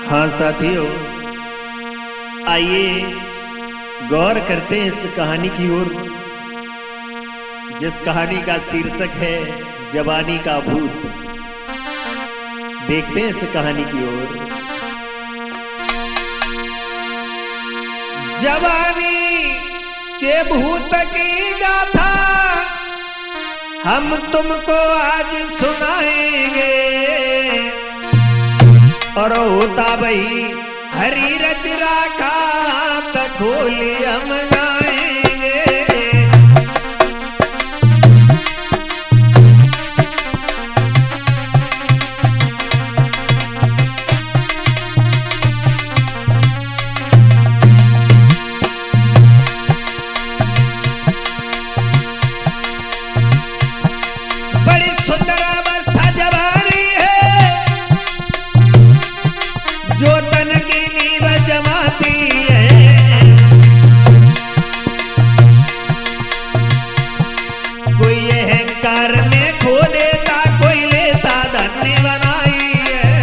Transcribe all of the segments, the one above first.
हाँ साथियों, आइए गौर करते हैं इस कहानी की ओर, जिस कहानी का शीर्षक है जवानी का भूत। देखते हैं इस कहानी की ओर। जवानी के भूत की गाथा हम तुमको आज सुनाएंगे, और होता भाई हरी रच राखा त खोली हम जाएंगे। बड़ी सुंदर अवस्था जवानी है, जो तन की नींव जमाती है। कोई अहंकार में खो देता, कोई लेता धन्य बनाई है।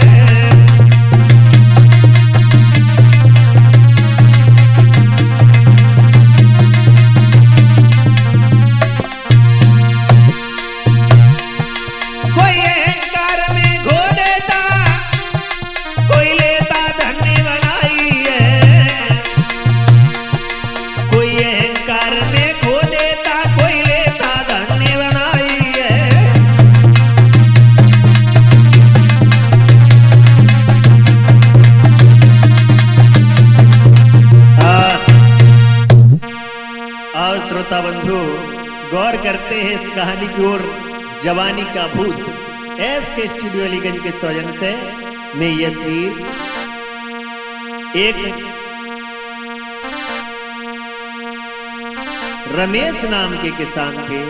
कोई अहंकार में खो देता, कोई लेता धन्य बनाई है। कोई अहंकार में खो देता, कोई लेता धन्य बनाई है। आओ श्रोता बंधु, गौर करते हैं इस कहानी की ओर। जवानी का भूत एस के स्टूडियो अलीगंज के सौजन से मैं यशवीर। एक रमेश नाम के किसान थे।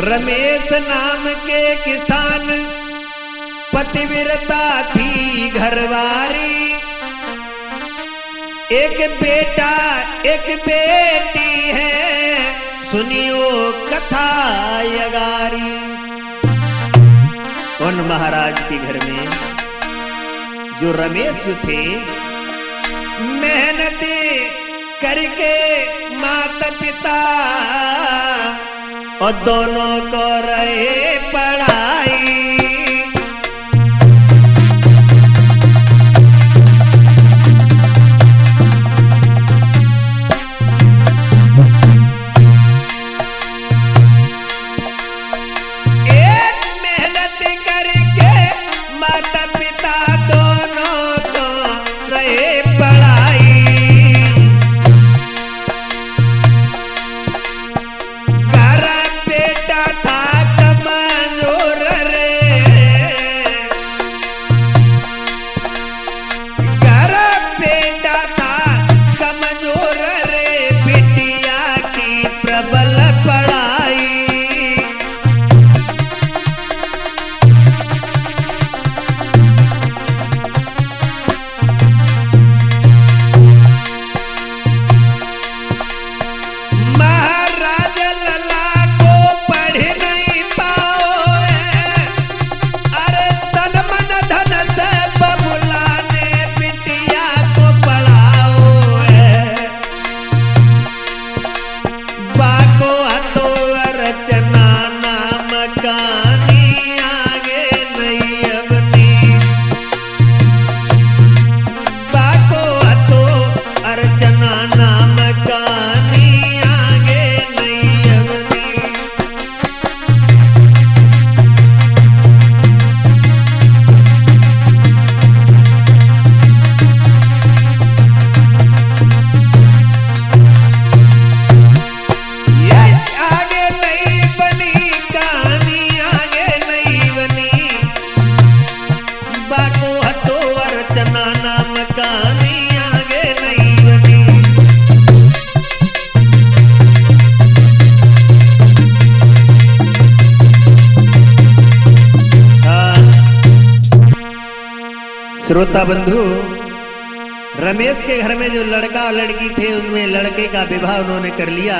रमेश नाम के किसान पतिव्रता थी घरवारी, एक बेटा एक बेटी है, सुनियो कथा यगारी। उन महाराज के घर में जो रमेश थे, मेहनत करके माता पिता और दोनों को रहे पढ़ाई। श्रोता बंधु, रमेश के घर में जो लड़का और लड़की थे, उनमें लड़के का विवाह उन्होंने कर लिया।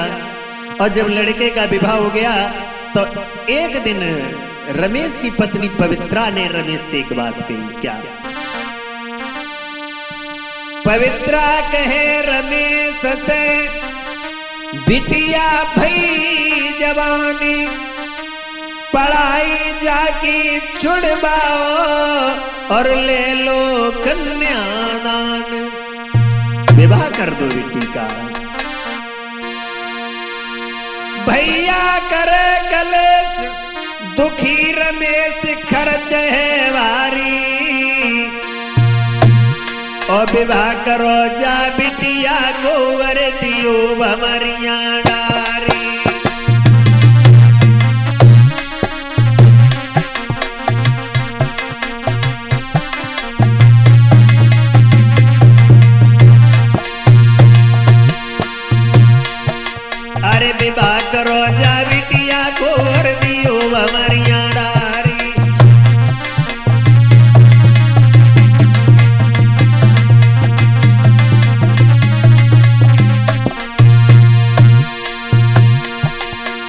और जब लड़के का विवाह हो गया तो एक दिन रमेश की पत्नी पवित्रा ने रमेश से एक बात कही। क्या? पवित्रा कहे रमेश से, बिटिया भई जवानी, पढ़ाई जाकी छुड़वाओ और ले लो कन्यादान। विवाह कर दो बेटी का। भैया करे कलेश, दुखी रमेश खर्च है भारी, और विवाह करो जा बिटिया को वर दियो भमरिया डारी। अरे विवाह करो जा बिटिया को वर दियो भमरिया डारी।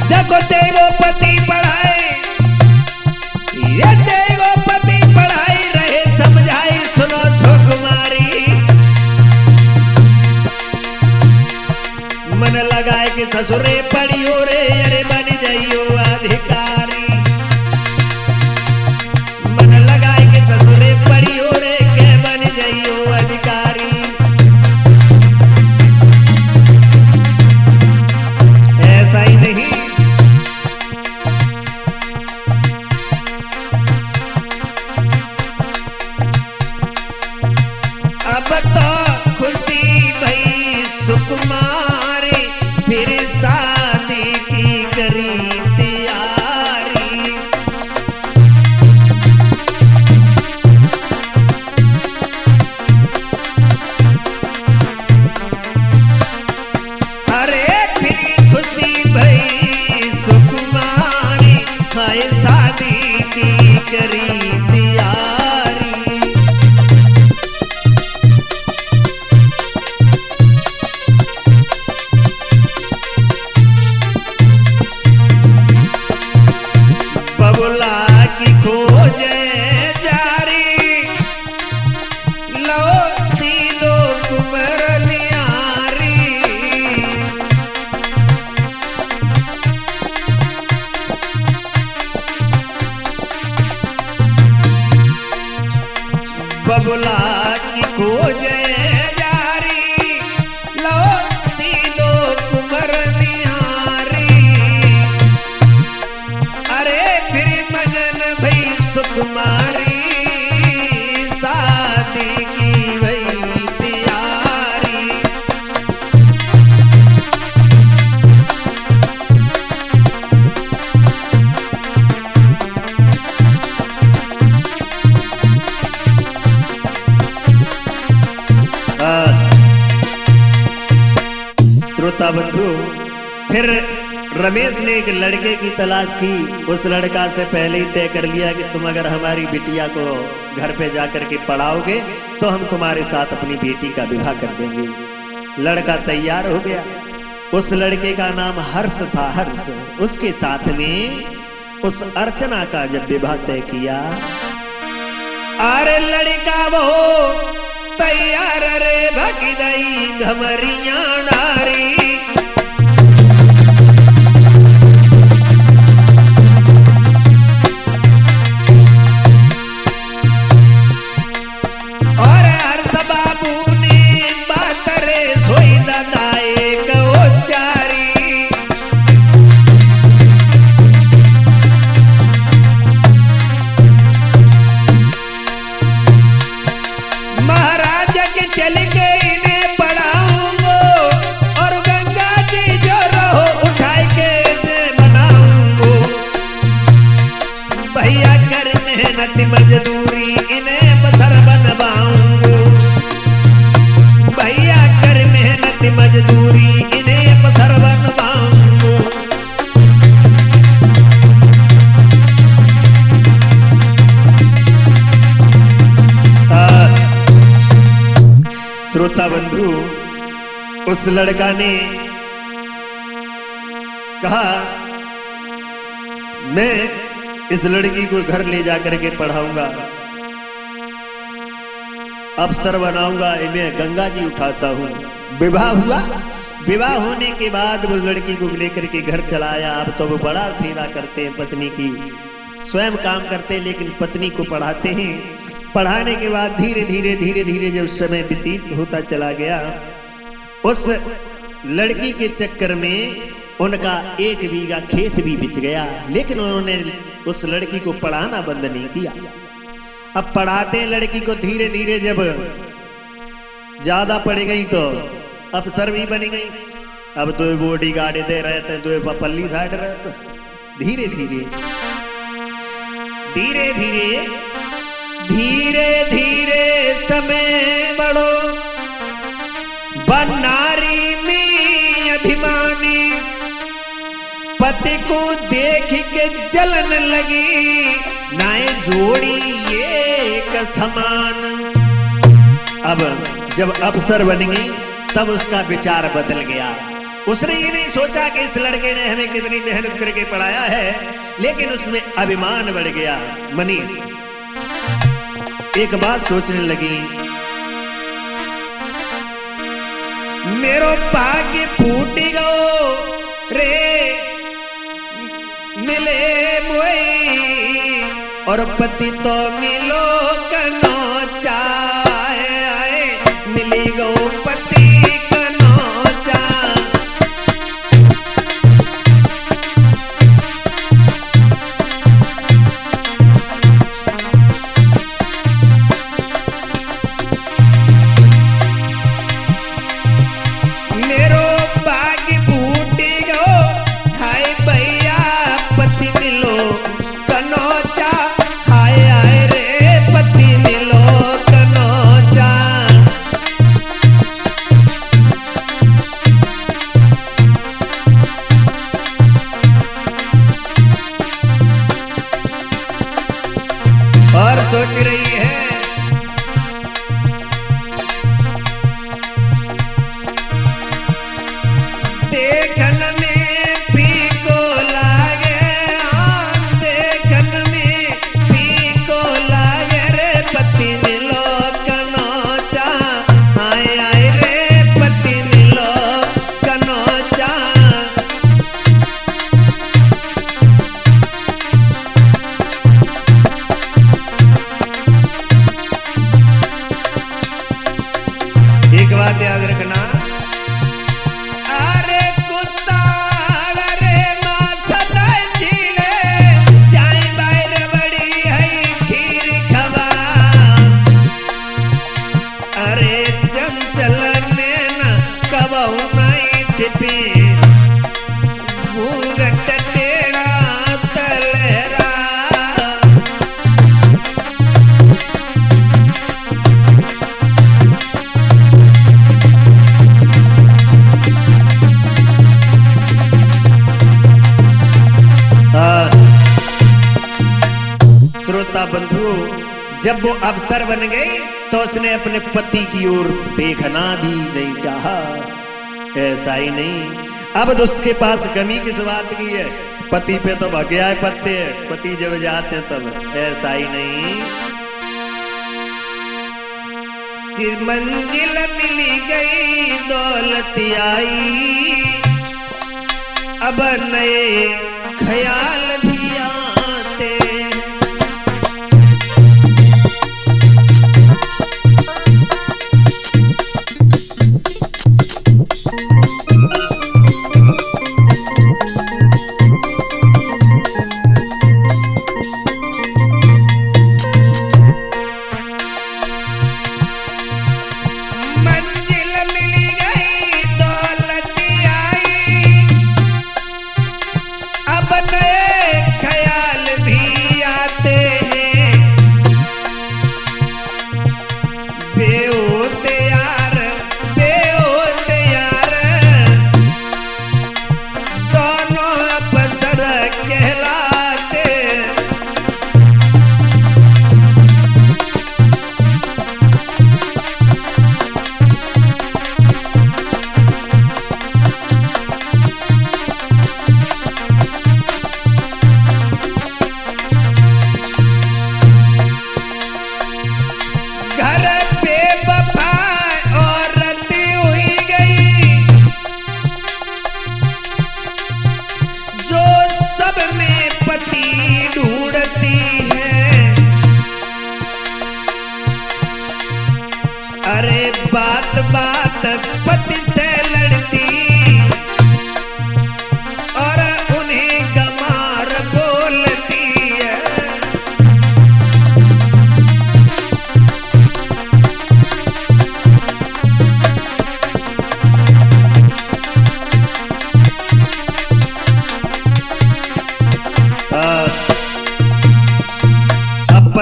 जगो तेगो पति पढ़ाए, ये तेगो पति पढ़ाई रहे समझाई, सुनो सुकुमारी। मन लगाए कि ससुरे पढ़ियो रे, अरे बन जाइयो अधिकारी। मन लगाए कि ससुरे पढ़ियो रे, के बन जाइयो अधिकारी। ऐसा ही नहीं, अब तो खुशी भई सुकुमारी, फिर शादी की करी तैयारी। अरे फिर खुशी भई सुकुमारी, हाय शादी की करी तैयारी। बबुला की खोजे जारी, लो सीधो कुमर नियारी। बबुला की खोजे जारी, लो सीधो कुमर नियारी। अरे फिर मगन भई सुकुमारी, शादी की भई तैयारी। श्रोता बंधु, फिर रमेश ने एक लड़के की तलाश की। उस लड़का से पहले ही तय कर लिया कि तुम अगर हमारी बिटिया को घर पे जाकर के पढ़ाओगे तो हम तुम्हारे साथ अपनी बेटी का विवाह कर देंगे। लड़का तैयार हो गया। उस लड़के का नाम हर्ष था, हर्ष। उसके साथ में उस अर्चना का जब विवाह तय किया, अरे लड़का वो तैयार रे भगदई घमरिया डारी। और हर्ष बाबू ने बात रे सोई दादा एक उच्चारी। महाराज के चल के इन्हें पढ़ाऊंगो और गंगा जी जो रहो उठाई के बनाऊंगो। भैया कर मेहनत मजदूरी इन्हें बसर बनवाऊंगो। भैया कर मेहनत मजदूरी इन्हें बसर बनवाऊंगो। श्रोता बंधु, उस लड़का ने कहा मैं इस लड़की को घर ले जाकर के पढ़ाऊंगा, अफसर बनाऊंगा, इन्हें गंगा जी उठाता हूं। विवाह हुआ। विवाह होने के बाद वो लड़की को लेकर के घर चलाया। अब तो वो बड़ा सेवा करते हैं पत्नी की, स्वयं काम करते हैं लेकिन पत्नी को पढ़ाते हैं। पढ़ाने के बाद धीरे धीरे धीरे धीरे जब समय व्यतीत होता चला गया, उस लड़की के चक्कर में उनका 1 बीघा खेत भी बिच गया, लेकिन उन्होंने उस लड़की को पढ़ाना बंद नहीं किया। अब पढ़ाते हैं लड़की को, धीरे धीरे जब ज्यादा पढ़ गई तो अफसर भी बन गई। अब तो बॉडी गार्ड दे रहे थे, दो पल्ली साइड रहे थे। धीरे धीरे धीरे धीरे धीरे धीरे समय बढ़ो, बनारी में अभिमानी पति को देख के जलन लगी, नाए जोड़ी एक समान। अब जब अफसर बन गई तब उसका विचार बदल गया। उसने ये नहीं सोचा कि इस लड़के ने हमें कितनी मेहनत करके पढ़ाया है, लेकिन उसमें अभिमान बढ़ गया। मनीष एक बात सोचने लगी, मेरो भाग्य फूट गो रे मिले मोई, और पति तो मिलो कनो चाहे आए, मिली गो पति कनो चाहे। मेरो भाग्य फूट गो हाय भैया, पति मिलो कनो चा, हाय आए रे पति मिलो कनो चा। और सोच रही है, देखन में पीको लागे, देखन में पीको लागे रे पति मिलो कनो चा, आए आए रे पति मिलो कनो चा। एक बात याद रखना, अरे कुत्ता रे माँ सदा झीले, चाय बाहर बड़ी है खीर खवा, अरे चंचल नैना कबहू नहीं छिपी, घूंघट टेढ़ा तलरा। श्रोता बंधु, जब वो अफसर बन गई तो उसने अपने पति की ओर देखना भी नहीं चाहा। ऐसा ही नहीं, अब तो उसके पास कमी किस बात की है, पति पे तो भगया है पत्ते, पति जब जाते हैं तब। ऐसा ही नहीं कि मंजिल मिली गई दौलत आई, अब नए ख्याल भी आते। मंजिल मिली गई दौलत आई, अब नए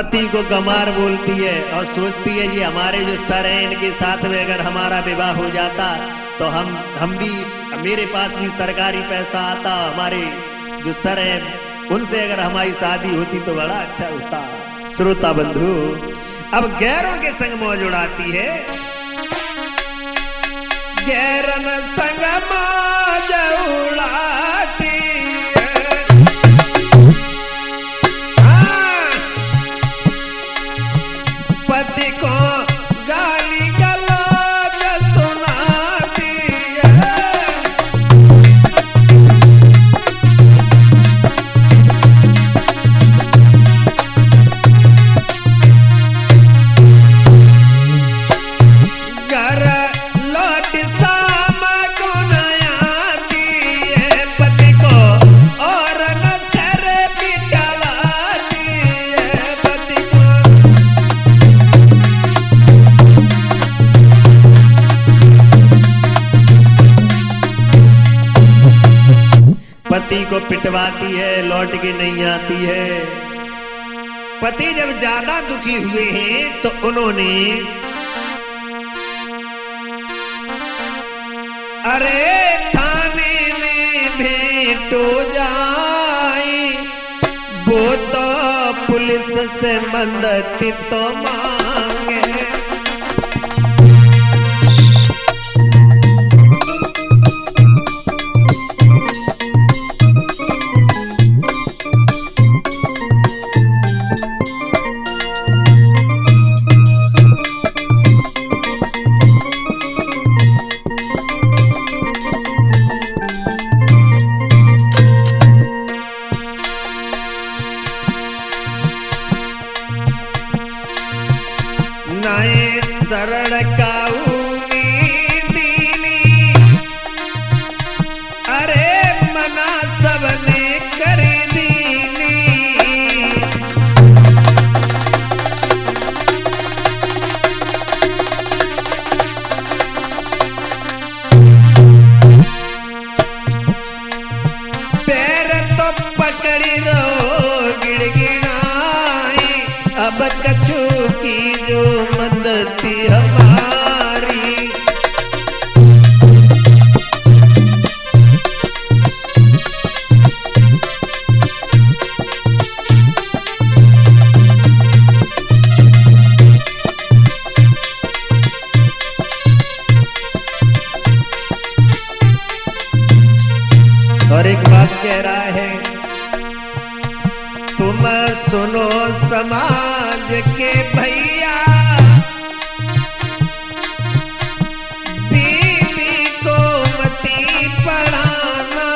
पति को गंवार बोलती है और सोचती है ये हमारे जो सर हैं इनके साथ में अगर हमारा विवाह हो जाता तो हम भी, मेरे पास भी सरकारी पैसा आता, हमारे जो सर हैं उनसे अगर हमारी शादी होती तो बड़ा अच्छा होता। श्रोता बंधु, अब गैरों के संग मौज उड़ाती है। गैरन संग मौज उड़ाती है, पति को गाली गलौज सुनाती है। घर लौट शाम को न आती है, पति को और न सर पिटवाती है। पति को पति को पिटवाती है, लौट के नहीं आती है। पति जब ज्यादा दुखी हुए हैं तो उन्होंने अरे थाने में भेंटो जाए, वो तो पुलिस से मदद तो मांगे। नाए शरण काऊनी दीनी, अरे मना सबने कर दीनी। पैर तो पकड़ी रो गिड़गिड़ाई, अब कछु की जो मदद थी हमारी। और एक बात कह रहा है, तुम सुनो समाज के भैया, बीवी को मती पढ़ाना।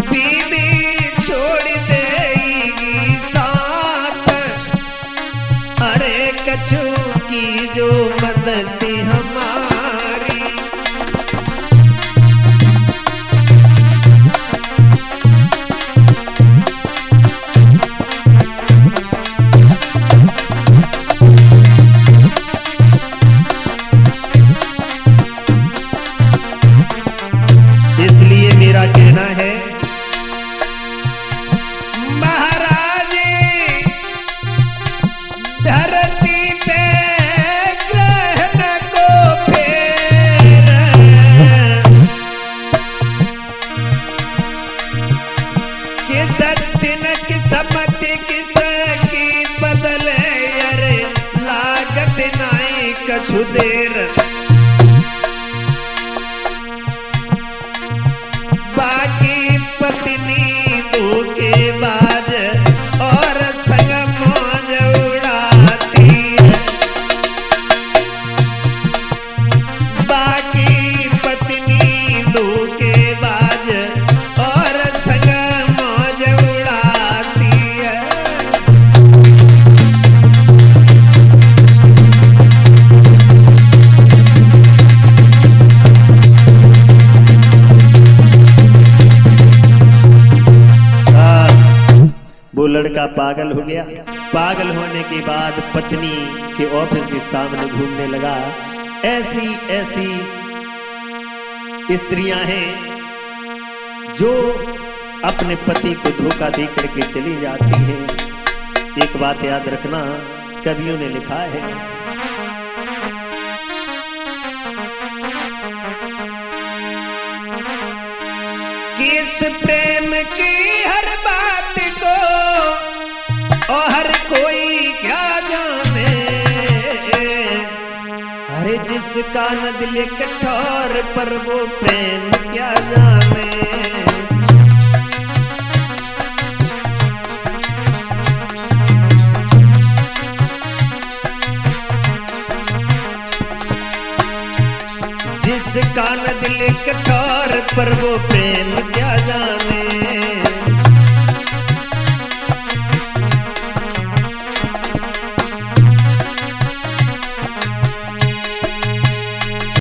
बीवी छोड़ देगी साथ, अरे कछु की जो मदद थी हमारी। इसलिए मेरा कहना है, महाराज धरती पे ग्रहण को फेर, किस दिन किस्मत किसकी बदले, अरे लागत नाई कछु देर। बाकी पत्नी धोखेबाज और संग मौज उड़ाती है। बाकी पत्नी धोखेबाज और संग मौज उड़ाती है। वो लड़का पागल हो गया। पागल होने के बाद पत्नी के ऑफिस के सामने घूमने लगा ऐसी ऐसी स्त्रियां हैं जो अपने पति को धोखा दे करके चली जाती हैं। एक बात याद रखना, कवियों ने लिखा है, कि इस प्रेम की हर बात को और हर कोई क्या जाने, अरे जिसका न दिल कठोर पर वो प्रेम क्या जाने। जिसका न दिल कठोर पर वो प्रेम क्या जाने।